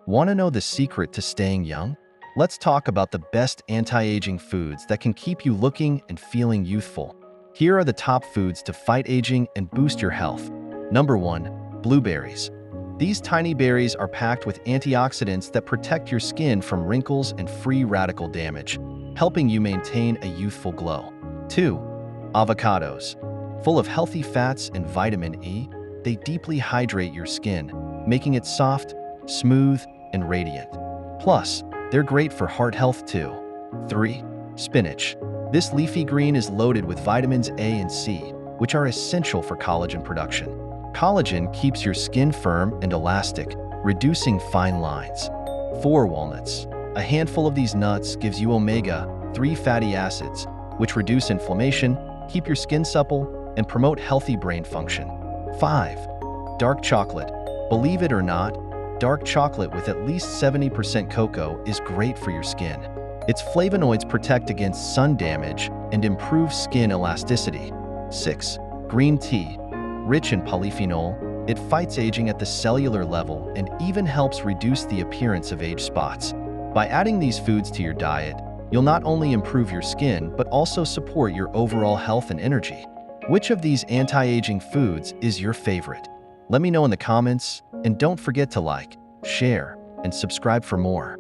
Want to know the secret to staying young? Let's talk about the best anti-aging foods that can keep you looking and feeling youthful. Here are the top foods to fight aging and boost your health. Number 1. Blueberries. These tiny berries are packed with antioxidants that protect your skin from wrinkles and free radical damage, helping you maintain a youthful glow. 2. Avocados. Full of healthy fats and vitamin E, they deeply hydrate your skin, making it soft, smooth, and radiant. Plus, they're great for heart health too. 3. Spinach. This leafy green is loaded with vitamins A and C, which are essential for collagen production. Collagen keeps your skin firm and elastic, reducing fine lines. 4. Walnuts. A handful of these nuts gives you omega-3 fatty acids, which reduce inflammation, keep your skin supple, and promote healthy brain function. 5. Dark chocolate. Believe it or not, dark chocolate with at least 70% cocoa is great for your skin. Its flavonoids protect against sun damage and improve skin elasticity. 6. Green tea. Rich in polyphenol, it fights aging at the cellular level and even helps reduce the appearance of age spots. By adding these foods to your diet, you'll not only improve your skin but also support your overall health and energy. Which of these anti-aging foods is your favorite? Let me know in the comments, and don't forget to like, share, and subscribe for more.